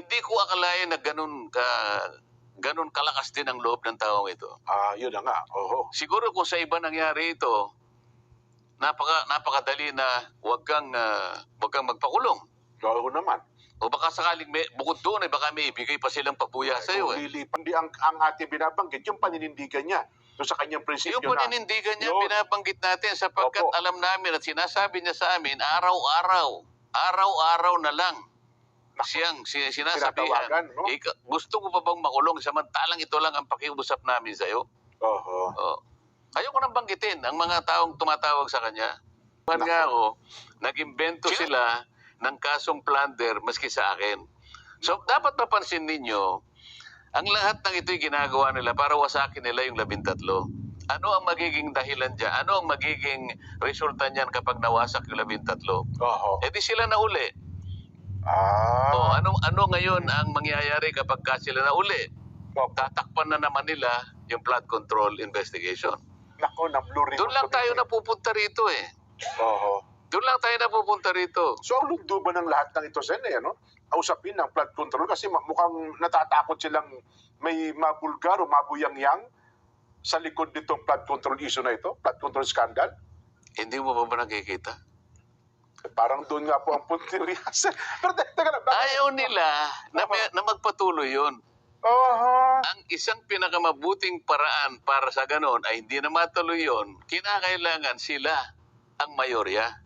Hindi ko akalain na ganun kalakas din ang loob ng taong ito. Yun na nga. Oho. Siguro kung sa iba nangyari ito, napakadali na wag kang magpakulong. Oo naman. O baka sakaling bukod doon, baka may ibigay pa silang pabuya sa iyo. Hindi ang ating binabanggit, yung paninindigan niya. So sa kanyang prinsipyo Yung paninindigan niya, binabanggit natin sapagkat Opo. alam namin at sinasabi niya sa amin, araw-araw na lang siyang sinasabihan. Tinatawagan, no? Gusto ko pa bang makulong samantalang ito lang ang pakiusap namin sa iyo? Oho. Ayoko nang banggitin ang mga taong tumatawag sa kanya. Nga ako, nag-imbento sila ng kasong plunder maski sa akin. So, dapat mapansin ninyo, ang lahat ng ito'y ginagawa nila para wasakin nila yung 13. Ano ang magiging dahilan dyan? Ano ang magiging resulta niyan kapag nawasak yung 13? Oho. Eh di sila nauli. Ano ngayon ang mangyayari kapag sila nauli? Opo. Tatakpan na naman nila yung flood control investigation. Nako, na Blue Ribbon Doon lang tayo Committee. napupunta rito eh. Oho. Doon lang tayo napupunta rito. So ang lugduban ng lahat ng ito, Sen, ano? Usapin ng flood control kasi mukhang natatakot silang may mabulgar o mabuyangyang sa likod nitong flood control issue na ito, flood control scandal. Hindi mo pa ba nakikita? Parang doon nga po ang puntirya. Pero teka lang. Ayaw nila na magpatuloy yun. Oho. Ang isang pinakamabuting paraan para sa ganon ay hindi na matuloy yun, kinakailangan sila ang mayorya.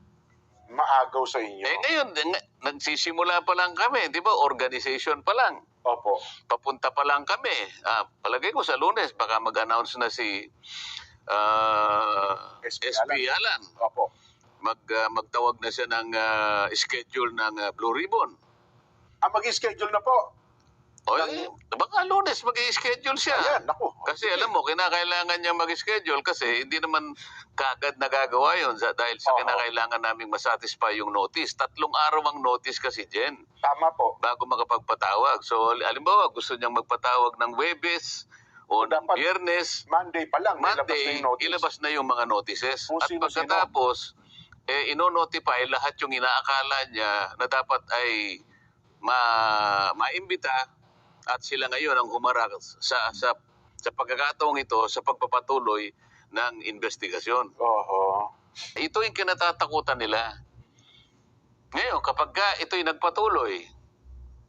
Maagaw sa inyo. Eh ngayon, nagsisimula pa lang kami, di ba? Organization pa lang. Opo. Papunta pa lang kami. Palagay ko sa Lunes, baka mag-announce na si SP Alan. Opo. Magtawag na siya ng schedule ng Blue Ribbon. Mag-schedule na po. Baka Lunes mag-schedule siya. Ayan, naku. Kasi alam mo, kinakailangan niya mag-schedule kasi hindi naman kagad nagagawa yun dahil sa kinakailangan naming masatisfy yung notice. 3 araw ang notice kasi, Jen, Tama po. bago makapagpatawag. So, alimbawa, gusto niyang magpatawag ng Webes o ng Dapat Biyernes. Monday pa lang. Monday, ilabas na yung mga notices. Kung At sino-sino. pagkatapos, ino-notify lahat yung inaakala niya na dapat ay maimbita at sila ngayon ang humarap sa pagkakataong ito sa pagpapatuloy ng investigasyon. Oho. Ito yung kinatatakutan nila. Ngayon, kapag ito'y nagpatuloy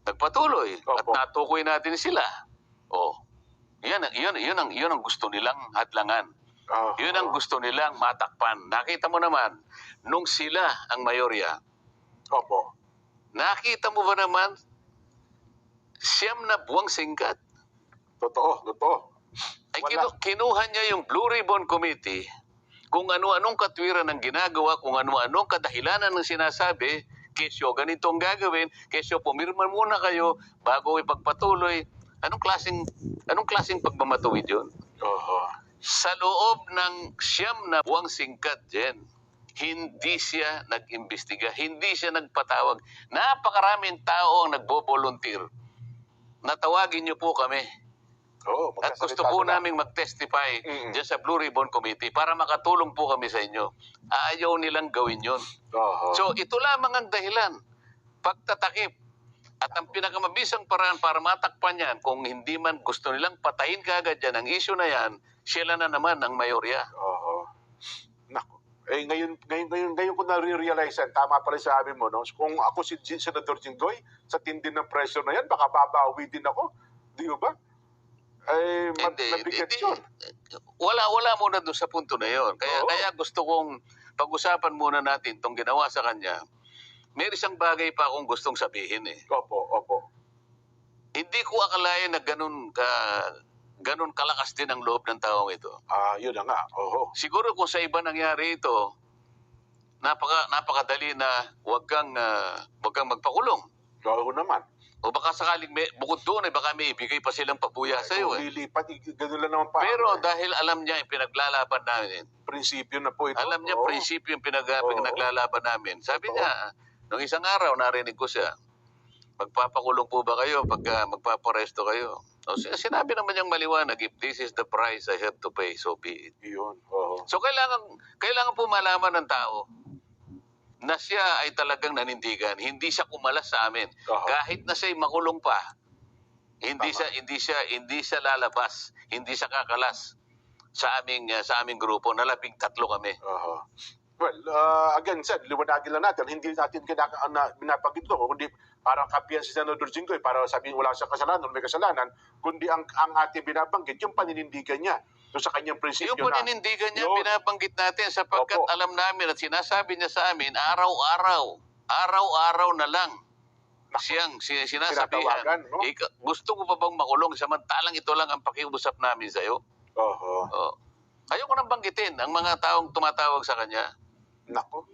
at natukoy natin sila, yun ang gusto nilang hadlangan. Oho. Yun ang gusto nilang matakpan. Nakita mo naman, nung sila ang mayorya, Opo. nakita mo ba naman, 9 na buwang singkat. Totoo. Ay kinuha niya yung Blue Ribbon Committee, kung ano-anong katwiran ang ginagawa, kung ano-anong kadahilanan ng sinasabi, kesyo ganito ang gagawin, kesyo pumirma muna kayo bago ipagpatuloy. Anong klaseng pagmamatuwid yun? Oho. Sa loob ng 9 na buwang singkat, Jen, hindi siya nag-imbestiga, hindi siya nagpatawag. Napakaraming tao ang nagbo-volunteer. Natawagin niyo po kami. At gusto po naming mag-testify dyan sa Blue Ribbon Committee para makatulong po kami sa inyo. Ayaw nilang gawin yun. Oho. So ito lamang ang dahilan. Pagtatakip. At ang pinakamabisang paraan para matakpan yan, kung hindi man gusto nilang patayin kaagad yan ang issue na yan, sila na naman ang mayorya. Oho. Naku. Ngayon ko na-realize yan, tama pala sabi mo, no? Kung ako si Senador Jinggoy, sa tindi ng pressure na yan, baka babawi din ako. Di ba? Mabigat yun. Wala muna doon sa punto na yon. Kaya gusto kong pag-usapan muna natin itong ginawa sa kanya. May isang bagay pa akong gustong sabihin eh. Opo. Hindi ko akalain na ganun kalakas din ang loob ng taong ito. Yun na nga. Oho. Siguro kung sa iba nangyari ito, napakadali na wag kang magpakulong. Oo naman. O baka sakaling bukod doon, baka may ibigay pa silang pabuya sa iyo. Lilipat, gano'n lang naman pa. Pero dahil alam niya yung pinaglalaban namin, prinsipyo na po ito. alam niya prinsipyo yung pinaglalaban namin. Sabi niya, nung isang araw narinig ko siya, magpapakulong po ba kayo pag magpaparesto kayo? O, sinabi naman niyang maliwanag, if this is the price I have to pay, so be it. Yun. Oo. So kailangan po malaman ng tao na siya ay talagang nanindigan. Hindi siya kumalas sa amin. Aha. Kahit na siya'y makulong pa, hindi Tama. hindi siya lalabas, hindi siya kakalas sa aming grupo na 13 kami. Aha. Well, again, sir, liwanagin lang natin, hindi natin binabanggit ko, kundi parang kapiyan si Senador Jinggoy, para sabihin wala siyang kasalanan, may kasalanan, kundi ang ating binabanggit, yung paninindigan niya doon sa kanyang prinsipyo Yung paninindigan niya, Yun. binabanggit natin sapagkat Opo. alam namin at sinasabi niya sa amin, araw-araw na lang siyang sinasabihan. Tinatawagan, no? Gusto mo pa bang makulong samantalang ito lang ang pakiusap namin sa'yo? Oho. Oh. Ayoko nang banggitin ang mga taong tumatawag sa kanya. Nako.